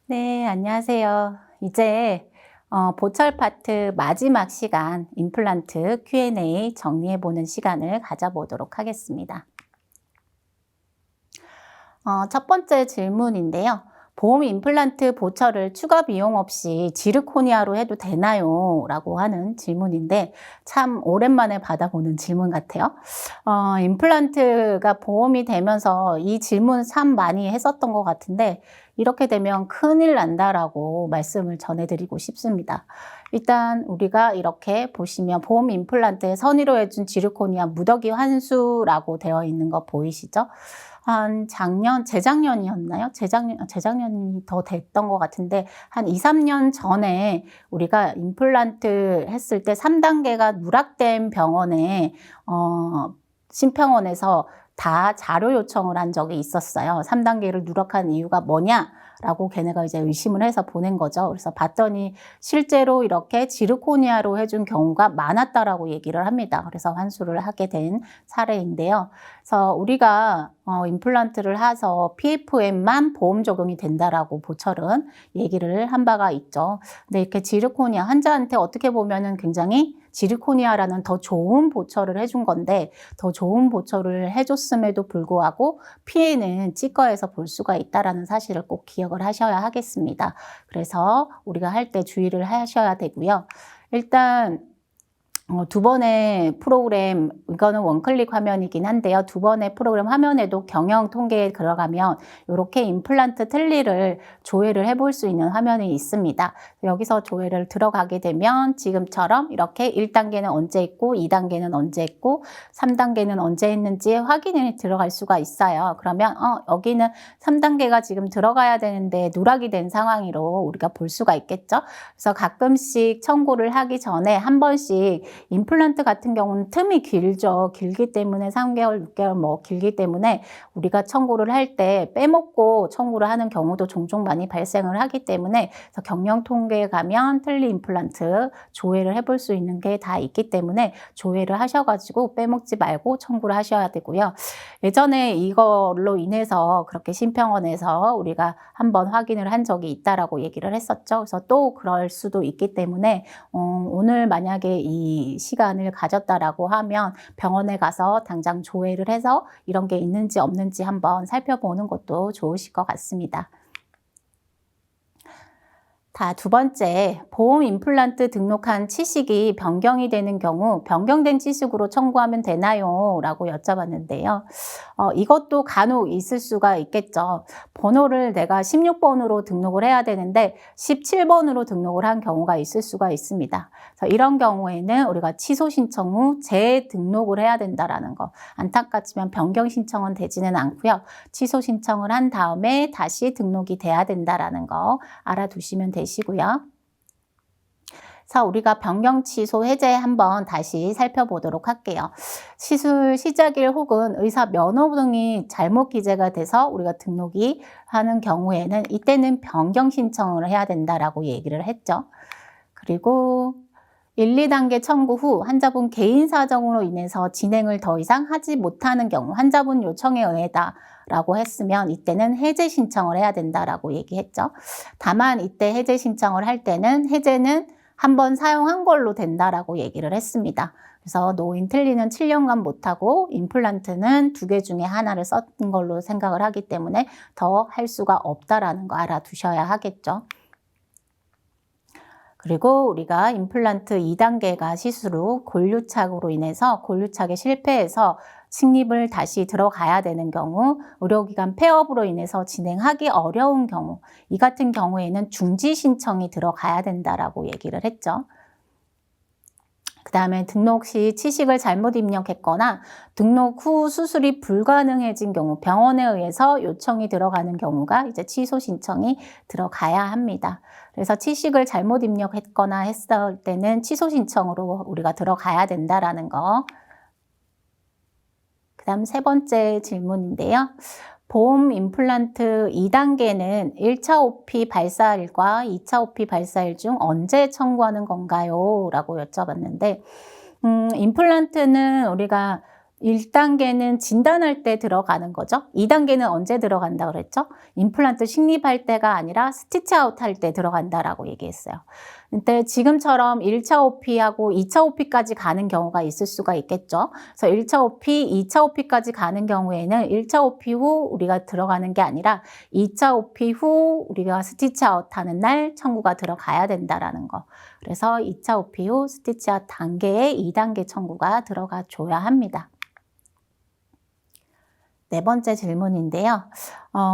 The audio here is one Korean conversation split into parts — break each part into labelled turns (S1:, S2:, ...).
S1: 네, 안녕하세요. 이제 보철 파트 마지막 시간 임플란트 Q&A 정리해보는 시간을 가져보도록 하겠습니다. 첫 번째 질문인데요. 보험 임플란트 보철을 추가 비용 없이 지르코니아로 해도 되나요? 라고 하는 질문인데 참 오랜만에 받아보는 질문 같아요. 임플란트가 보험이 되면서 이 질문 참 많이 했었던 것 같은데 이렇게 되면 큰일 난다라고 말씀을 전해드리고 싶습니다. 일단 우리가 이렇게 보시면 보험 임플란트에 선의로 해준 지르코니아 무더기 환수라고 되어 있는 거 보이시죠? 한 재작년이었나요? 재작년이 더 됐던 것 같은데, 한 2, 3년 전에 우리가 임플란트 했을 때 3단계가 누락된 병원에, 심평원에서 다 자료 요청을 한 적이 있었어요. 3단계를 누락한 이유가 뭐냐? 라고 걔네가 이제 의심을 해서 보낸 거죠. 그래서 봤더니 실제로 이렇게 지르코니아로 해준 경우가 많았다라고 얘기를 합니다. 그래서 환수를 하게 된 사례인데요. 그래서 우리가 임플란트를 해서 PFM만 보험 적용이 된다라고 보철은 얘기를 한 바가 있죠. 근데 이렇게 지르코니아 환자한테 어떻게 보면은 굉장히 지르코니아라는 더 좋은 보철을 해준 건데 더 좋은 보철을 해줬음에도 불구하고 피해는 치과에서 볼 수가 있다는 사실을 꼭 기억을 하셔야 하겠습니다. 그래서 우리가 할 때 주의를 하셔야 되고요. 일단 두 번의 프로그램, 이거는 원클릭 화면이긴 한데요. 두 번의 프로그램 화면에도 경영 통계에 들어가면 이렇게 임플란트 틀니를 조회를 해볼 수 있는 화면이 있습니다. 여기서 조회를 들어가게 되면 지금처럼 이렇게 1단계는 언제 했고 2단계는 언제 했고 3단계는 언제 했는지 확인이 들어갈 수가 있어요. 그러면 여기는 3단계가 지금 들어가야 되는데 누락이 된 상황으로 우리가 볼 수가 있겠죠. 그래서 가끔씩 청구를 하기 전에 한 번씩 임플란트 같은 경우는 틈이 길죠. 길기 때문에 3개월, 6개월 뭐 길기 때문에 우리가 청구를 할 때 빼먹고 청구를 하는 경우도 종종 많이 발생을 하기 때문에 그래서 경영 통계에 가면 틀니 임플란트 조회를 해볼 수 있는 게 다 있기 때문에 조회를 하셔가지고 빼먹지 말고 청구를 하셔야 되고요. 예전에 이걸로 인해서 그렇게 심평원에서 우리가 한번 확인을 한 적이 있다라고 얘기를 했었죠. 그래서 또 그럴 수도 있기 때문에 오늘 만약에 이 시간을 가졌다라고 하면 병원에 가서 당장 조회를 해서 이런 게 있는지 없는지 한번 살펴보는 것도 좋으실 것 같습니다. 두 번째, 보험 임플란트 등록한 치식이 변경이 되는 경우 변경된 치식으로 청구하면 되나요? 라고 여쭤봤는데요. 이것도 간혹 있을 수가 있겠죠. 번호를 내가 16번으로 등록을 해야 되는데 17번으로 등록을 한 경우가 있을 수가 있습니다. 그래서 이런 경우에는 우리가 취소 신청 후 재등록을 해야 된다라는 거. 안타깝지만 변경 신청은 되지는 않고요. 취소 신청을 한 다음에 다시 등록이 돼야 된다라는 거 알아두시면 되시고요. 그래서 우리가 변경 취소 해제 한번 다시 살펴보도록 할게요. 시술 시작일 혹은 의사 면허 등이 잘못 기재가 돼서 우리가 등록이 하는 경우에는 이때는 변경 신청을 해야 된다라고 얘기를 했죠. 그리고 1, 2단계 청구 후 환자분 개인 사정으로 인해서 진행을 더 이상 하지 못하는 경우 환자분 요청에 의해다 라고 했으면 이때는 해제 신청을 해야 된다라고 얘기했죠. 다만 이때 해제 신청을 할 때는 해제는 한번 사용한 걸로 된다라고 얘기를 했습니다. 그래서 노인 틀니는 7년간 못하고 임플란트는 2개 중에 하나를 썼던 걸로 생각을 하기 때문에 더 할 수가 없다라는 거 알아두셔야 하겠죠. 그리고 우리가 임플란트 2단계가 시술 후 골류착으로 인해서 골류착에 실패해서 식립을 다시 들어가야 되는 경우, 의료기관 폐업으로 인해서 진행하기 어려운 경우, 이 같은 경우에는 중지 신청이 들어가야 된다라고 얘기를 했죠. 그 다음에 등록 시 치식을 잘못 입력했거나 등록 후 수술이 불가능해진 경우 병원에 의해서 요청이 들어가는 경우가 이제 취소 신청이 들어가야 합니다. 그래서 치식을 잘못 입력했거나 했을 때는 취소 신청으로 우리가 들어가야 된다라는 거. 그 다음 세 번째 질문인데요. 보험 임플란트 2단계는 1차 OP 발사일과 2차 OP 발사일 중 언제 청구하는 건가요? 라고 여쭤봤는데 임플란트는 우리가 1단계는 진단할 때 들어가는 거죠. 2단계는 언제 들어간다 그랬죠? 임플란트 식립할 때가 아니라 스티치 아웃 할 때 들어간다라고 얘기했어요. 근데 지금처럼 1차 OP하고 2차 OP까지 가는 경우가 있을 수가 있겠죠. 그래서 1차 OP, 2차 OP까지 가는 경우에는 1차 OP 후 우리가 들어가는 게 아니라 2차 OP 후 우리가 스티치 아웃 하는 날 청구가 들어가야 된다라는 거. 그래서 2차 OP 후 스티치 아웃 단계에 2단계 청구가 들어가 줘야 합니다. 네 번째 질문인데요.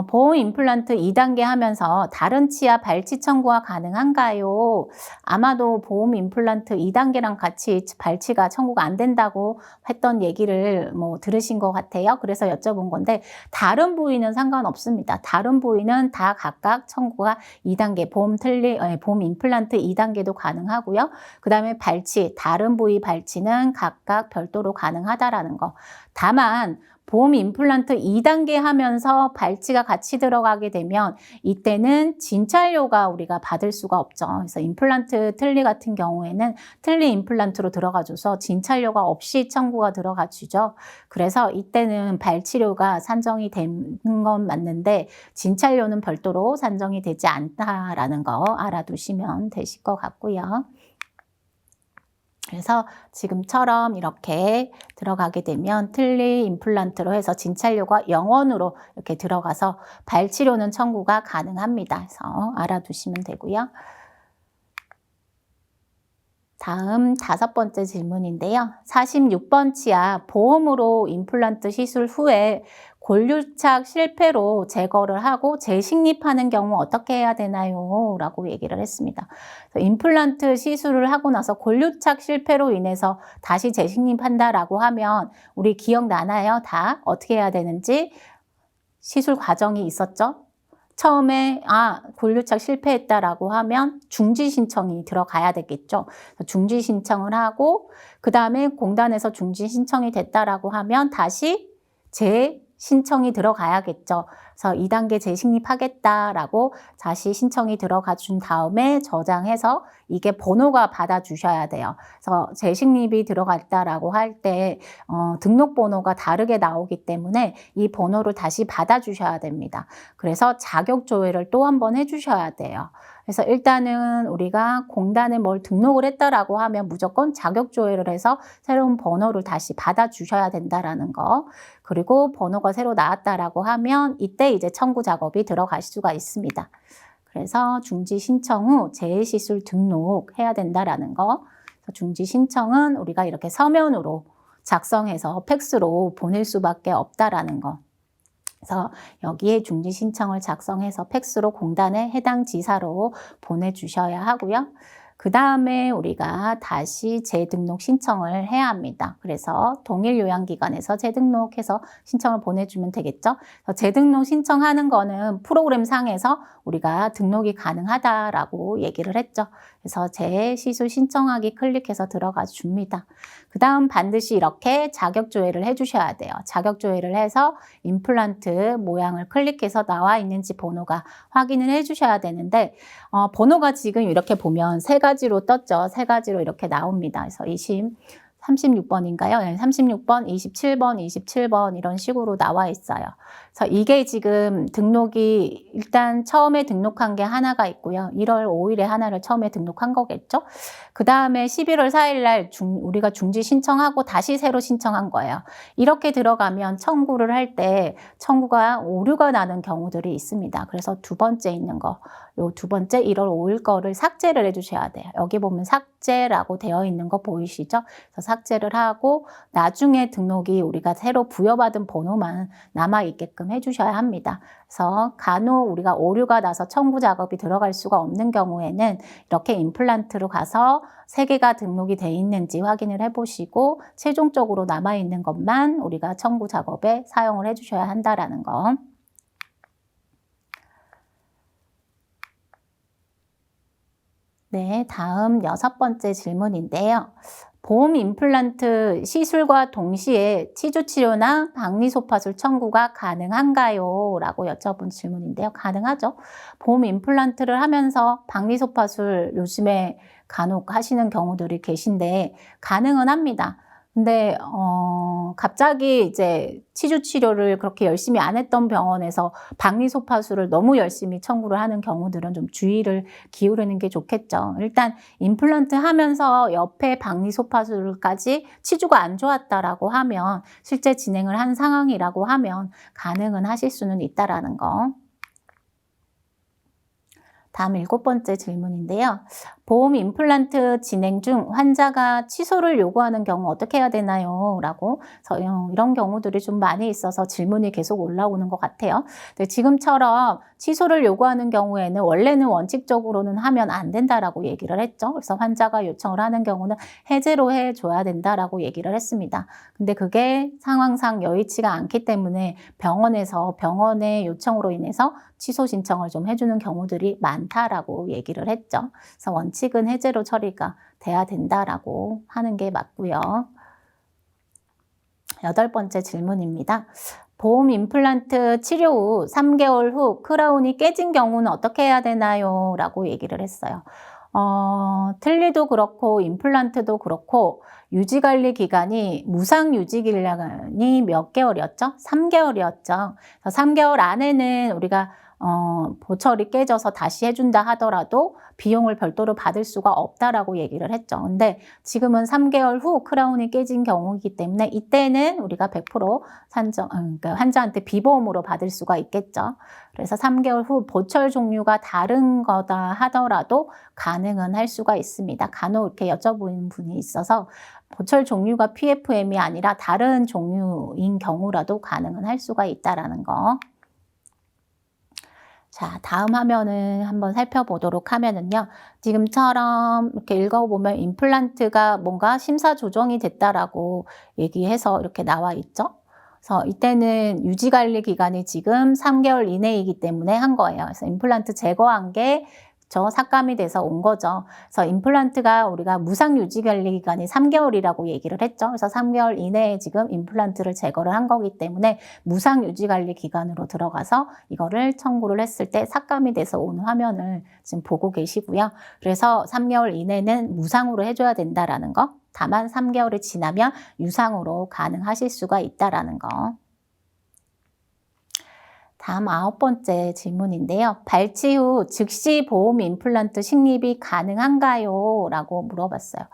S1: 보험 임플란트 2단계 하면서 다른 치아 발치 청구가 가능한가요? 아마도 보험 임플란트 2단계랑 같이 발치가 청구가 안 된다고 했던 얘기를 들으신 것 같아요. 그래서 여쭤본 건데 다른 부위는 상관없습니다. 다른 부위는 다 각각 청구가 2단계, 보험 임플란트 2단계도 가능하고요. 그 다음에 발치, 다른 부위 발치는 각각 별도로 가능하다라는 거. 다만 보험 임플란트 2단계 하면서 발치가 같이 들어가게 되면 이때는 진찰료가 우리가 받을 수가 없죠. 그래서 임플란트 틀니 같은 경우에는 틀니 임플란트로 들어가줘서 진찰료가 없이 청구가 들어가 주죠. 그래서 이때는 발치료가 산정이 되는 건 맞는데 진찰료는 별도로 산정이 되지 않다라는 거 알아두시면 되실 것 같고요. 그래서 지금처럼 이렇게 들어가게 되면 틀니 임플란트로 해서 진찰료가 0원으로 이렇게 들어가서 발치료는 청구가 가능합니다. 그래서 알아두시면 되고요. 다음 5번째 질문인데요. 46번 치아 보험으로 임플란트 시술 후에 골류착 실패로 제거를 하고 재식립하는 경우 어떻게 해야 되나요? 라고 얘기를 했습니다. 임플란트 시술을 하고 나서 골류착 실패로 인해서 다시 재식립한다라고 하면 우리 기억나나요? 다 어떻게 해야 되는지 시술 과정이 있었죠? 처음에 골류착 실패했다라고 하면 중지 신청이 들어가야 되겠죠. 중지 신청을 하고 그 다음에 공단에서 중지 신청이 됐다라고 하면 다시 재신청이 들어가야겠죠. 그래서 2단계 재식립하겠다라고 다시 신청이 들어가 준 다음에 저장해서 이게 번호가 받아주셔야 돼요. 그래서 재식립이 들어갔다라고 할 때 등록번호가 다르게 나오기 때문에 이 번호를 다시 받아주셔야 됩니다. 그래서 자격 조회를 또 한 번 해주셔야 돼요. 그래서 일단은 우리가 공단에 뭘 등록을 했다라고 하면 무조건 자격 조회를 해서 새로운 번호를 다시 받아주셔야 된다라는 거. 그리고 번호가 새로 나왔다라고 하면 이때 이제 청구 작업이 들어갈 수가 있습니다. 그래서 중지 신청 후 재시술 등록해야 된다라는 거. 중지 신청은 우리가 이렇게 서면으로 작성해서 팩스로 보낼 수밖에 없다라는 거. 그래서 여기에 중지 신청을 작성해서 팩스로 공단에 해당 지사로 보내주셔야 하고요. 그 다음에 우리가 다시 재등록 신청을 해야 합니다. 그래서 동일 요양기관에서 재등록해서 신청을 보내주면 되겠죠. 재등록 신청하는 거는 프로그램 상에서 우리가 등록이 가능하다라고 얘기를 했죠. 그래서 재시술 신청하기 클릭해서 들어가 줍니다. 그 다음 반드시 이렇게 자격 조회를 해주셔야 돼요. 자격 조회를 해서 임플란트 모양을 클릭해서 나와 있는지 번호가 확인을 해주셔야 되는데 번호가 지금 이렇게 보면 세 가지로 떴죠. 세 가지로 이렇게 나옵니다. 그래서 36번인가요? 네, 36번, 27번, 27번 이런 식으로 나와 있어요. 그래서 이게 지금 등록이 일단 처음에 등록한 게 하나가 있고요. 1월 5일에 하나를 처음에 등록한 거겠죠. 그 다음에 11월 4일 날 우리가 중지 신청하고 다시 새로 신청한 거예요. 이렇게 들어가면 청구를 할 때 청구가 오류가 나는 경우들이 있습니다. 그래서 두 번째 있는 거, 요 두 번째 1월 5일 거를 삭제를 해주셔야 돼요. 여기 보면 삭제라고 되어 있는 거 보이시죠? 그래서 삭제를 하고 나중에 등록이 우리가 새로 부여받은 번호만 남아있게끔 해주셔야 합니다. 그래서 간혹 우리가 오류가 나서 청구 작업이 들어갈 수가 없는 경우에는 이렇게 임플란트로 가서 3개가 등록이 돼 있는지 확인을 해보시고 최종적으로 남아있는 것만 우리가 청구 작업에 사용을 해주셔야 한다라는 거. 네, 다음 6번째 질문인데요. 보험 임플란트 시술과 동시에 치주치료나 박리소파술 청구가 가능한가요? 라고 여쭤본 질문인데요. 가능하죠. 보험 임플란트를 하면서 박리소파술 요즘에 간혹 하시는 경우들이 계신데 가능은 합니다. 근데 갑자기 이제 치주 치료를 그렇게 열심히 안 했던 병원에서 박리소파수를 너무 열심히 청구를 하는 경우들은 좀 주의를 기울이는 게 좋겠죠. 일단 임플란트 하면서 옆에 박리소파수까지 치주가 안 좋았다라고 하면, 실제 진행을 한 상황이라고 하면 가능은 하실 수는 있다라는 거. 다음 7번째 질문인데요. 보험 임플란트 진행 중 환자가 취소를 요구하는 경우 어떻게 해야 되나요? 라고 이런 경우들이 좀 많이 있어서 질문이 계속 올라오는 것 같아요. 근데 지금처럼 취소를 요구하는 경우에는 원래는 원칙적으로는 하면 안 된다라고 얘기를 했죠. 그래서 환자가 요청을 하는 경우는 해제로 해줘야 된다라고 얘기를 했습니다. 근데 그게 상황상 여의치가 않기 때문에 병원의 요청으로 인해서 취소 신청을 좀 해주는 경우들이 많다라고 얘기를 했죠. 그래서 원칙은 해제로 처리가 돼야 된다라고 하는 게 맞고요. 8번째 질문입니다. 보험 임플란트 치료 후 3개월 후 크라운이 깨진 경우는 어떻게 해야 되나요? 라고 얘기를 했어요. 틀니도 그렇고 임플란트도 그렇고 유지관리 기간이, 무상 유지 기간이 몇 개월이었죠? 3개월이었죠. 3개월 안에는 우리가 보철이 깨져서 다시 해준다 하더라도 비용을 별도로 받을 수가 없다라고 얘기를 했죠. 근데 지금은 3개월 후 크라운이 깨진 경우이기 때문에 이때는 우리가 100% 그러니까 환자한테 비보험으로 받을 수가 있겠죠. 그래서 3개월 후 보철 종류가 다른 거다 하더라도 가능은 할 수가 있습니다. 간혹 이렇게 여쭤보는 분이 있어서 보철 종류가 PFM이 아니라 다른 종류인 경우라도 가능은 할 수가 있다라는 거. 자, 다음 화면을 한번 살펴보도록 하면은요. 지금처럼 이렇게 읽어보면 임플란트가 뭔가 심사 조정이 됐다라고 얘기해서 이렇게 나와 있죠. 그래서 이때는 유지관리 기간이 지금 3개월 이내이기 때문에 한 거예요. 그래서 임플란트 제거한 게 삭감이 돼서 온 거죠. 그래서 임플란트가 우리가 무상 유지관리 기간이 3개월이라고 얘기를 했죠. 그래서 3개월 이내에 지금 임플란트를 제거를 한 거기 때문에 무상 유지관리 기간으로 들어가서 이거를 청구를 했을 때 삭감이 돼서 온 화면을 지금 보고 계시고요. 그래서 3개월 이내는 무상으로 해줘야 된다라는 거. 다만 3개월이 지나면 유상으로 가능하실 수가 있다라는 거. 다음 9번째 질문인데요. 발치 후 즉시 보험 임플란트 식립이 가능한가요? 라고 물어봤어요.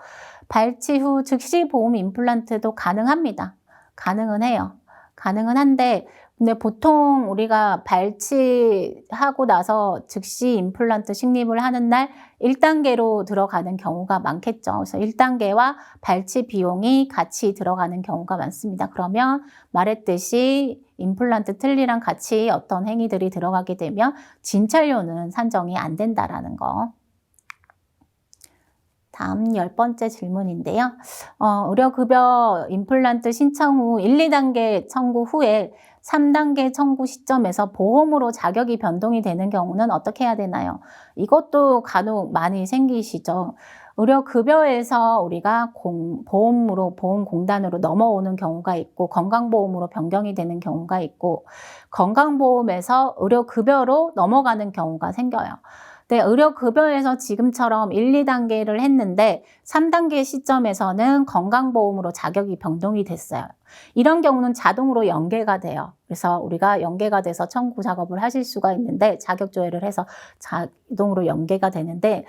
S1: 발치 후 즉시 보험 임플란트도 가능합니다. 가능은 해요. 가능은 한데, 근데 보통 우리가 발치하고 나서 즉시 임플란트 식립을 하는 날 1단계로 들어가는 경우가 많겠죠. 그래서 1단계와 발치 비용이 같이 들어가는 경우가 많습니다. 그러면 말했듯이 임플란트 틀니랑 같이 어떤 행위들이 들어가게 되면 진찰료는 산정이 안 된다라는 거. 다음 10번째 질문인데요. 의료급여 임플란트 신청 후 1, 2단계 청구 후에 3단계 청구 시점에서 보험으로 자격이 변동이 되는 경우는 어떻게 해야 되나요? 이것도 간혹 많이 생기시죠. 의료급여에서 우리가 보험공단으로 넘어오는 경우가 있고, 건강보험으로 변경이 되는 경우가 있고, 건강보험에서 의료급여로 넘어가는 경우가 생겨요. 네, 의료급여에서 지금처럼 1, 2단계를 했는데 3단계 시점에서는 건강보험으로 자격이 변동이 됐어요. 이런 경우는 자동으로 연계가 돼요. 그래서 우리가 연계가 돼서 청구 작업을 하실 수가 있는데, 자격 조회를 해서 자동으로 연계가 되는데,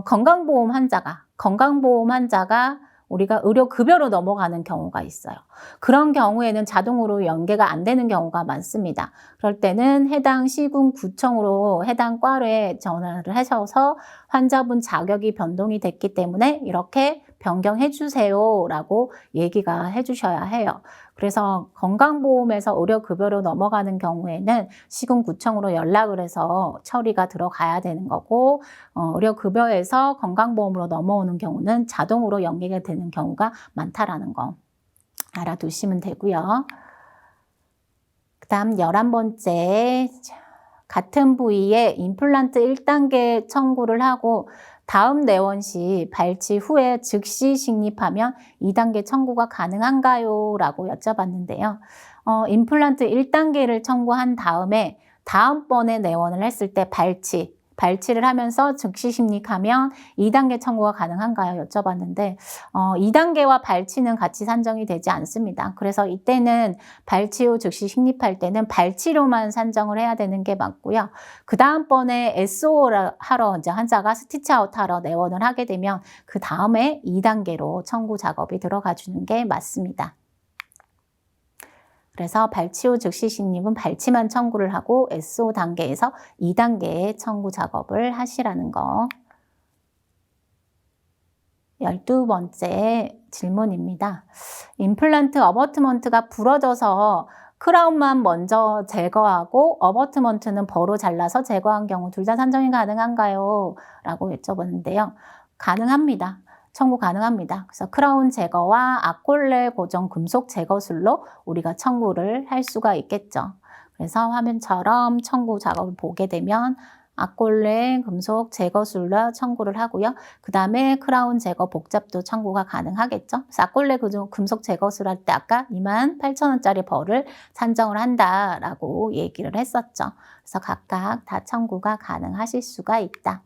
S1: 건강보험 환자가 우리가 의료급여로 넘어가는 경우가 있어요. 그런 경우에는 자동으로 연계가 안 되는 경우가 많습니다. 그럴 때는 해당 시군구청으로 해당 과로에 전화를 하셔서 환자분 자격이 변동이 됐기 때문에 이렇게 변경해 주세요 라고 얘기가 해주셔야 해요. 그래서 건강보험에서 의료급여로 넘어가는 경우에는 시군구청으로 연락을 해서 처리가 들어가야 되는 거고, 의료급여에서 건강보험으로 넘어오는 경우는 자동으로 연계가 되는 경우가 많다라는 거 알아두시면 되고요. 그 다음 11번째, 같은 부위에 임플란트 1단계 청구를 하고 다음 내원 시 발치 후에 즉시 식립하면 2단계 청구가 가능한가요? 라고 여쭤봤는데요. 임플란트 1단계를 청구한 다음에 다음번에 내원을 했을 때 발치 발치를 하면서 즉시 심리하면 2단계 청구가 가능한가요? 여쭤봤는데 2단계와 발치는 같이 산정이 되지 않습니다. 그래서 이때는 발치 후 즉시 식립할 때는 발치료만 산정을 해야 되는 게 맞고요. 그 다음번에 SO 하러 이제 환자가 스티치아웃 하러 내원을 하게 되면 그 다음에 2단계로 청구 작업이 들어가 주는 게 맞습니다. 그래서 발치 후 즉시 식립은 발치만 청구를 하고 SO 단계에서 2단계의 청구 작업을 하시라는 거. 12번째 질문입니다. 임플란트 어버트먼트가 부러져서 크라운만 먼저 제거하고 어버트먼트는 버로 잘라서 제거한 경우 둘 다 산정이 가능한가요? 라고 여쭤보는데요. 가능합니다. 청구 가능합니다. 그래서 크라운 제거와 악골레 고정 금속 제거술로 우리가 청구를 할 수가 있겠죠. 그래서 화면처럼 청구 작업을 보게 되면 악골레 금속 제거술로 청구를 하고요. 그 다음에 크라운 제거 복잡도 청구가 가능하겠죠. 그래서 악골레 금속 제거술 할 때 아까 28,000원짜리 벌을 산정을 한다라고 얘기를 했었죠. 그래서 각각 다 청구가 가능하실 수가 있다.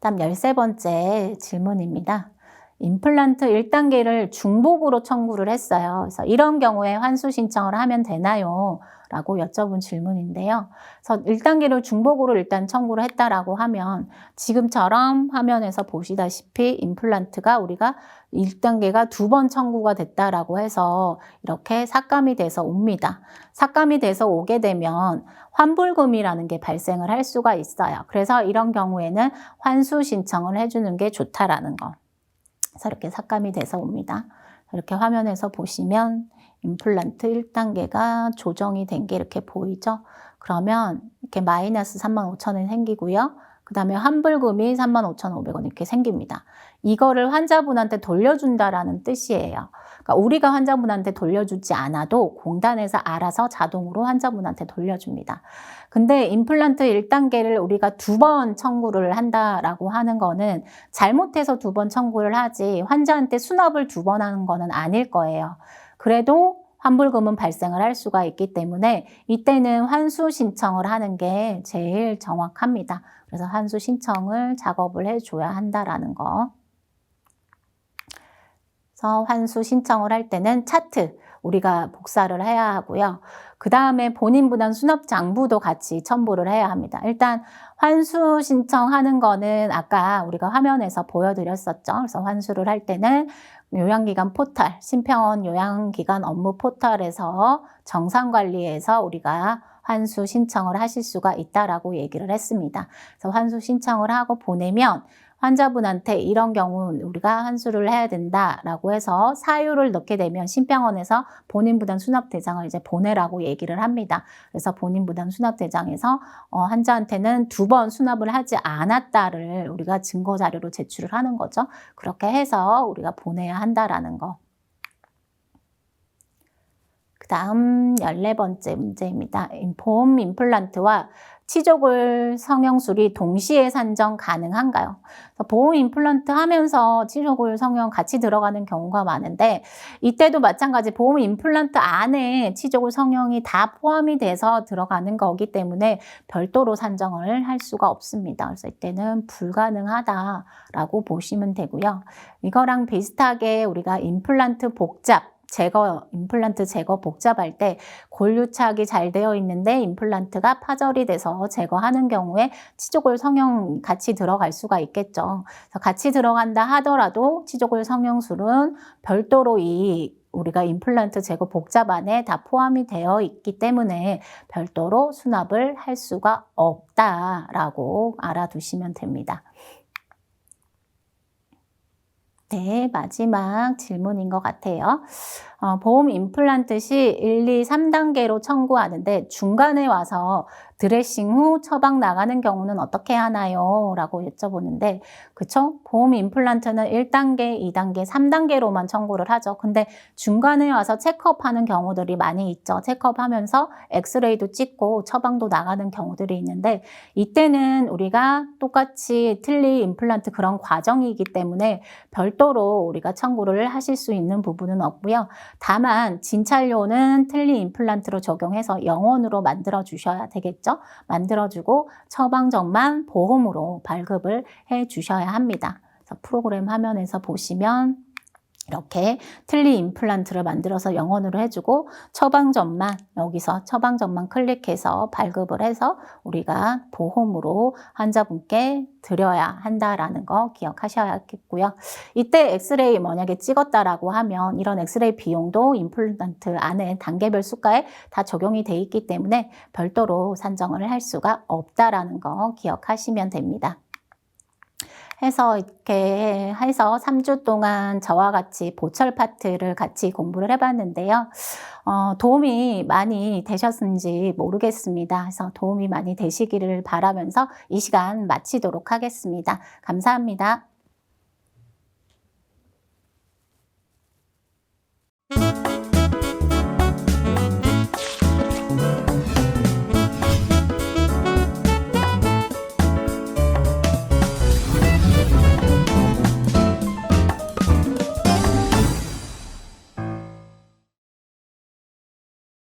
S1: 다음 13번째 질문입니다. 임플란트 1단계를 중복으로 청구를 했어요. 그래서 이런 경우에 환수 신청을 하면 되나요? 라고 여쭤본 질문인데요. 그래서 1단계를 중복으로 일단 청구를 했다라고 하면 지금처럼 화면에서 보시다시피 임플란트가 우리가 1단계가 2번 청구가 됐다라고 해서 이렇게 삭감이 돼서 옵니다. 삭감이 돼서 오게 되면 환불금이라는 게 발생을 할 수가 있어요. 그래서 이런 경우에는 환수 신청을 해주는 게 좋다라는 거. 그래서 이렇게 삭감이 돼서 옵니다. 이렇게 화면에서 보시면 임플란트 1단계가 조정이 된 게 이렇게 보이죠? 그러면 이렇게 마이너스 35,000원이 생기고요. 그 다음에 환불금이 35,500원 이렇게 생깁니다. 이거를 환자분한테 돌려준다라는 뜻이에요. 그러니까 우리가 환자분한테 돌려주지 않아도 공단에서 알아서 자동으로 환자분한테 돌려줍니다. 근데 임플란트 1단계를 우리가 2번 청구를 한다라고 하는 거는 잘못해서 2번 청구를 하지 환자한테 수납을 2번 하는 거는 아닐 거예요. 그래도 환불금은 발생을 할 수가 있기 때문에 이때는 환수 신청을 하는 게 제일 정확합니다. 그래서 환수 신청을 작업을 해줘야 한다라는 거. 그래서 환수 신청을 할 때는 차트 우리가 복사를 해야 하고요. 그 다음에 본인 부담 수납 장부도 같이 첨부를 해야 합니다. 일단 환수 신청하는 거는 아까 우리가 화면에서 보여드렸었죠. 그래서 환수를 할 때는 요양기관 포털, 심평원 요양기관 업무 포털에서 정상관리에서 우리가 환수 신청을 하실 수가 있다라고 얘기를 했습니다. 그래서 환수 신청을 하고 보내면 환자분한테 이런 경우 우리가 환수를 해야 된다라고 해서 사유를 넣게 되면 심평원에서 본인부담 수납대장을 이제 보내라고 얘기를 합니다. 그래서 본인부담 수납대장에서 환자한테는 2번 수납을 하지 않았다를 우리가 증거 자료로 제출을 하는 거죠. 그렇게 해서 우리가 보내야 한다라는 거. 그 다음 14번째 문제입니다. 보험 임플란트와 치조골 성형술이 동시에 산정 가능한가요? 보험 임플란트 하면서 치조골 성형 같이 들어가는 경우가 많은데 이때도 마찬가지 보험 임플란트 안에 치조골 성형이 다 포함이 돼서 들어가는 거기 때문에 별도로 산정을 할 수가 없습니다. 그래서 이때는 불가능하다라고 보시면 되고요. 이거랑 비슷하게 우리가 임플란트 복잡 임플란트 제거 복잡할 때 골유착이 잘 되어 있는데 임플란트가 파절이 돼서 제거하는 경우에 치조골 성형 같이 들어갈 수가 있겠죠. 그래서 같이 들어간다 하더라도 치조골 성형술은 별도로 우리가 임플란트 제거 복잡 안에 다 포함이 되어 있기 때문에 별도로 수납을 할 수가 없다라고 알아두시면 됩니다. 네, 마지막 질문인 것 같아요. 보험 임플란트 시 1, 2, 3단계로 청구하는데 중간에 와서 드레싱 후 처방 나가는 경우는 어떻게 하나요? 라고 여쭤보는데 그쵸? 보험 임플란트는 1단계, 2단계, 3단계로만 청구를 하죠. 근데 중간에 와서 체크업하는 경우들이 많이 있죠. 체크업하면서 엑스레이도 찍고 처방도 나가는 경우들이 있는데 이때는 우리가 똑같이 틀니 임플란트 그런 과정이기 때문에 별도로 우리가 청구를 하실 수 있는 부분은 없고요. 다만 진찰료는 틀니 임플란트로 적용해서 영원으로 만들어 주셔야 되겠죠. 만들어주고 처방전만 보험으로 발급을 해 주셔야 합니다. 그래서 프로그램 화면에서 보시면 이렇게 틀니 임플란트를 만들어서 영원으로 해주고 처방전만 여기서 처방전만 클릭해서 발급을 해서 우리가 보험으로 환자분께 드려야 한다라는 거 기억하셔야겠고요. 이때 엑스레이 만약에 찍었다라고 하면 이런 엑스레이 비용도 임플란트 안에 단계별 수가에 다 적용이 돼 있기 때문에 별도로 산정을 할 수가 없다라는 거 기억하시면 됩니다. 해서 이렇게 해서 3주 동안 저와 같이 보철 파트를 같이 공부를 해봤는데요. 도움이 많이 되셨는지 모르겠습니다. 그래서 도움이 많이 되시기를 바라면서 이 시간 마치도록 하겠습니다. 감사합니다.